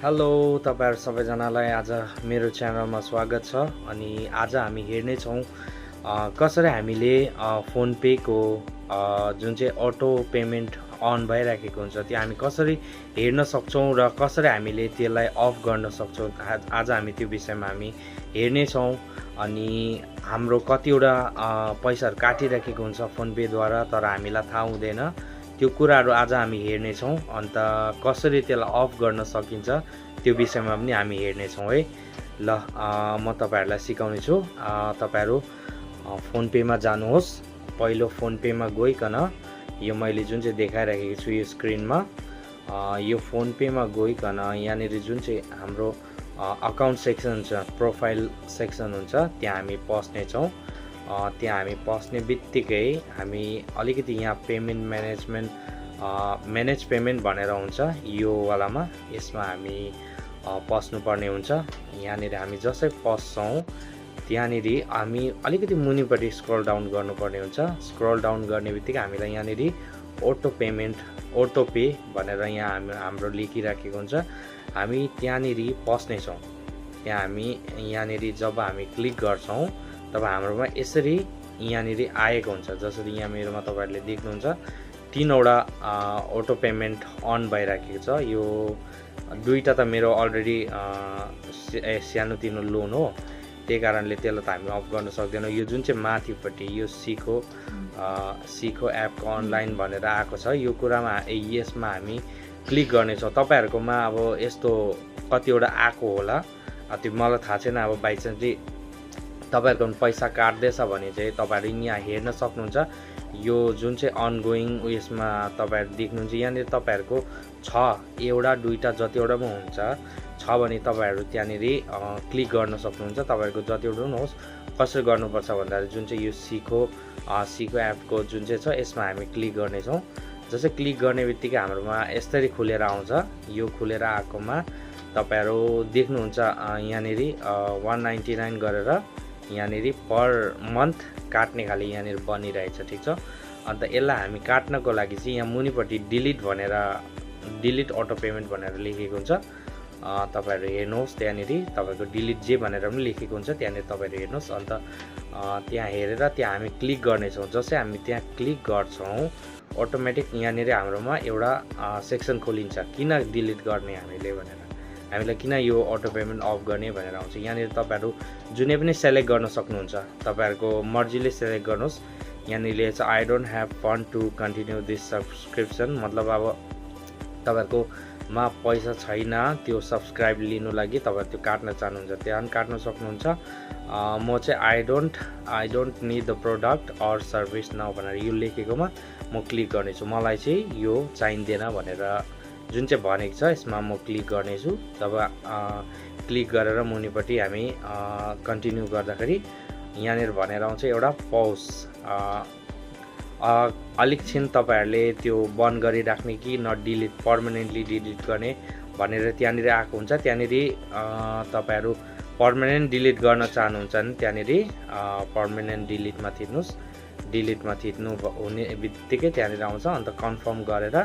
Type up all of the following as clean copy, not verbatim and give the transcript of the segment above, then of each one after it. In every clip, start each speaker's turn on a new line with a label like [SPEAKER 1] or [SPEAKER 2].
[SPEAKER 1] Hello तपाईहरु सबैजनालाई आज मेरो च्यानलमा स्वागत छ। अनि आज हामी हेर्ने छौं कसरी हामीले फोन पे को जुन चाहिँ अटो पेमेन्ट अन भइराखेको हुन्छ त्यो हामी कसरी हेर्न सक्छौं र कसरी हामीले त्यसलाई अफ गर्न सक्छौं। आज हामी त्यो विषयमा हामी हेर्ने छौं। अनि हाम्रो कतिवटा पैसाहरु काटिराखेको हुन्छ फोन पे द्वारा तर हामीलाई थाहा हुँदैन। त्यो कुराहरु आज हामी हेर्ने छौं। अन्त कसरी त्यसलाई अफ गर्न सकिन्छ त्यो विषयमा पनि हामी हेर्ने छौं है। ल म तपाईहरुलाई सिकाउने छु। तपाईहरु फोन पे मा जानुहोस्। पहिलो फोन पे मा गइकन यो मैले जुन चाहिँ देखाइराखेको छु यो स्क्रिनमा यो फोन पे मा गइकन यहाँनेरि जुन चाहिँ हाम्रो अकाउन्ट सेक्सन छ, प्रोफाइल सेक्सन हुन्छ, त्यहाँ हामी पस्ने छौं। त्यहाँ हामी पस्ने बित्तिकै हामी अलिकति यहाँ पेमेन्ट म्यानेज पेमेन्ट भनेर हुन्छ यो वालामा, यसमा हामी पस्नुपर्ने हुन्छ। यहाँनेरि हामी जसै पस्छौं त्यहाँनेरि हामी अलिकति मुनिपट्टि स्क्रल डाउन गर्नुपर्ने हुन्छ। स्क्रल डाउन गर्ने बित्तिकै हामीलाई यहाँनेरि अटो पे भनेर यहाँ हाम्रो लेखिराखेको हुन्छ। हामी त्यहाँनेरि पस्ने छौं। त्यहाँ हामी यहाँनेरि जब हामी क्लिक गर्छौं तब हाम्रोमा यसरी यहाँनेरि आएको हुन्छ। जसरी यहाँ मेरोमा तपाईहरुले देख्नुहुन्छ तीनवटा अटो पेमेन्ट अन भइराखेको छ। यो दुईटा त मेरो अलरेडी सानोतिनो लोन हो, त्यही कारणले त्यसलाई त हामी अफ गर्न सक्दैनौं। यो जुन चाहिँ माथिपट्टि यो सिको एपको अनलाइन भनेर आएको छ यो कुरामा यसमा हामी क्लिक गर्ने छौं। तपाईहरुकोमा अब यस्तो कतिवटा आएको होला त्यो मलाई थाहा छैन। अब बाइ चान्स तपाईहरुको पैसा काट्दैछ भने चाहिँ तपाईहरु यहाँ हेर्न सक्नुहुन्छ। यो जुन चाहिँ अनगोइङ उयसमा तपाईहरु देख्नुहुन्छ यहाँनेरि तपाईहरुको छ, एउटा दुईटा जतिवटा पनि हुन्छ छ भने तपाईहरु त्यहाँनेरि क्लिक गर्न सक्नुहुन्छ। तपाईहरुको जतिवटा पनि होस्। कसरी गर्नुपर्छ भन्दा जुन चाहिँ यो सिको एपको जुन चाहिँ छ यसमा हामी क्लिक गर्ने छौं। जसै क्लिक गर्ने बित्तिकै हाम्रोमा यसरी खुलेर आउँछ। यो खुलेर आएकोमा तपाईहरु देख्नुहुन्छ यहाँनेरि 199 गरेर यहाँनेरि पर मन्थ काट्ने खाली यहाँनेरि बनिरहेछ। ठीक छ। अन्त यसलाई हामी काट्नको लागि चाहिँ यहाँ मुनिपट्टि डिलिट अटो पेमेन्ट भनेर लेखेको हुन्छ। तपाईहरु हेर्नुहोस् त्यहाँनेरि तपाईको डिलिट जे भनेर पनि लेखेको हुन्छ। त्यहाँनेरि तपाईहरु हेर्नुहोस्। अन्त त्यहाँ हेरेर त्यहाँ हामी क्लिक गर्ने छौं। जसै हामी त्यहाँ क्लिक गर्छौं अटोमेटिक यहाँनेरि हाम्रोमा एउटा सेक्सन खोलिन्छ किन डिलिट गर्ने हामीलाई किन यो अटो पेमेन्ट अफ गर्ने भनेर आउँछ। यहाँनेरि तपाईहरु जुनै पनि सेलेक्ट गर्न सक्नुहुन्छ। तपाईहरुको मर्जीले सेलेक्ट गर्नुस्। यहाँनेरि छ I don't have fund to continue this subscription, मतलब अब तपाईहरुको मा पैसा छैन त्यो सब्स्क्राइब लिनु लागि तपाईहरु त्यो काट्न चाहनुहुन्छ त्यहाँ काट्न सक्नुहुन्छ। म चाहिँ I don't need the product or service now भनेर यो लेखेकोमा म क्लिक गर्ने छु। मलाई चाहिँ यो चाहिँदैन भनेर जुन चाहिँ भनेको छ यसमा म क्लिक गर्ने छु। जब क्लिक गरेर मुनिपट्टि हामी कन्टिन्यू गर्दाखेरि यहाँनेर भनेर आउँछ एउटा पौज अलिक छिन तपाईहरुले त्यो बन्द गरिराख्ने कि न डिलिट पर्मानेन्टली डिलिट गर्ने भनेर त्यहाँनेर आएको हुन्छ। त्यहाँनेर तपाईहरु पर्मानेन्ट डिलिट गर्न चाहनुहुन्छ भने त्यहाँनेर पर्मानेन्ट डिलिटमा थिच्नुस्। डिलिटमा थिच्नु हुने बित्तिकै त्यहाँनेर आउँछ। अन्त कन्फर्म गरेर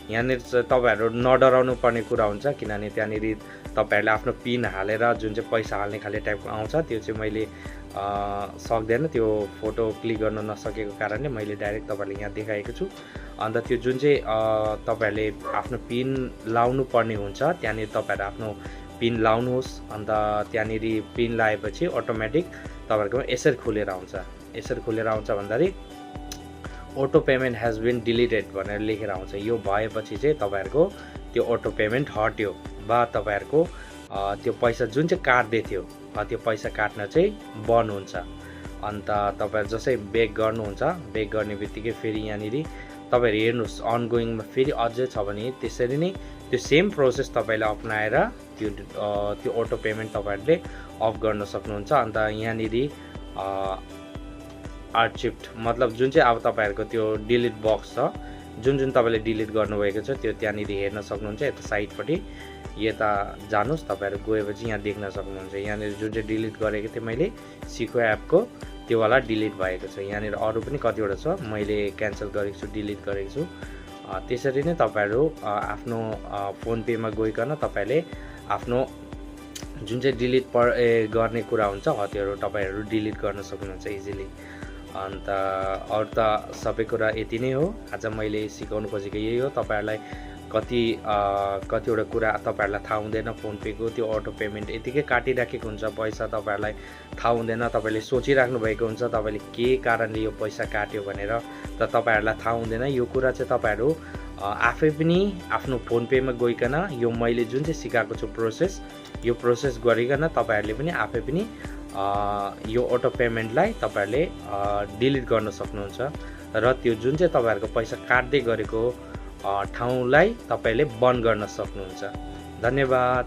[SPEAKER 1] यहाँनेर तपाईहरु नडराउनु पर्ने कुरा हुन्छ किनभने त्यहाँनेर तपाईहरुले आफ्नो पिन हालेर जुन चाहिँ पैसा हाल्ने खाले टाइपको आउँछ त्यो चाहिँ मैले सक्दैन। त्यो फोटो क्लिक गर्न नसकेको कारणले मैले डाइरेक्ट तपाईहरुले यहाँ देखाएको छु। अन्त त्यो जुन चाहिँ तपाईहरुले आफ्नो पिन लाउनु पर्ने हुन्छ त्यहाँनेर तपाईहरु आफ्नो पिन लाउनुहोस्। अन्त त्यहाँनेर पिन लाएपछि अटोमेटिक तपाईहरुकोमा यसरी खुलेर आउँछ। यसरी खुलेर आउँछ भन्दाखेरि auto payment has been deleted भनेर लेखेर आउँछ। यो भएपछि चाहिँ तपाईहरुको त्यो अटो पेमेन्ट हट्यो बा तपाईहरुको त्यो पैसा जुन चाहिँ काट्दै थियो त्यो पैसा काट्न चाहिँ बन्द हुन्छ। अन्त तपाईहरु जसै बेक गर्नुहुन्छ बेक गर्ने बित्तिकै फेरि यहाँनेरि तपाईहरु हेर्नुस् अनगोइङमा फेरि अझै छ भने त्यसरी नै त्यो सेम प्रोसेस तपाईले अपनाएर त्यो अटो पेमेन्ट तपाईहरुले अफ गर्न सक्नुहुन्छ। अन्त यहाँनेरि आर्चिभ्ड मतलब जुन चाहिँ अब तपाईहरुको त्यो डिलिट बक्स छ जुन तपाईले डिलिट गर्नुभएको छ त्यो त्यहाँनेरि हेर्न सक्नुहुन्छ। यता साइडपट्टि यता जानुस् तपाईहरु गएपछि यहाँ देख्न सक्नुहुन्छ। यहाँनेरि जुन चाहिँ डिलिट गरेको थिएँ मैले सिको एपको त्यो वाला डिलिट भएको छ। यहाँनेरि अरु पनि कतिवटा छ मैले क्यान्सल गरेको छु डिलिट गरेको छु। त्यसरी नै तपाईहरु आफ्नो फोन पे मा गइकन तपाईले आफ्नो जुन चाहिँ गर्ने कुरा हुन्छ हो त्योहरू तपाईँहरू डिलिट गर्न सक्नुहुन्छ इजिली। अन्त अरू त सबै कुरा यति नै हो। आज मैले सिकाउनु खोजेको यही हो। तपाईँहरूलाई कतिवटा कुरा तपाईँहरूलाई थाहा हुँदैन, फोन पेको त्यो अटो पेमेन्ट यतिकै काटिराखेको हुन्छ पैसा, तपाईँहरूलाई थाहा हुँदैन, तपाईँले सोचिराख्नु भएको हुन्छ तपाईँले के कारणले यो पैसा काट्यो भनेर, त तपाईँहरूलाई थाहा हुँदैन। यो कुरा चाहिँ तपाईँहरू आफै पनि आफ्नो फोन पेमा गइकन यो मैले जुन चाहिँ सिकाएको छु यो प्रोसेस गरिकन तपाईँहरूले पनि आफै पनि यो अटो पेमेन्टलाई तपाईँहरूले डिलिट गर्न सक्नुहुन्छ र त्यो जुन चाहिँ तपाईँहरूको पैसा काट्दै गरेको ठाउँलाई तपाईँले बन्द गर्न सक्नुहुन्छ। धन्यवाद।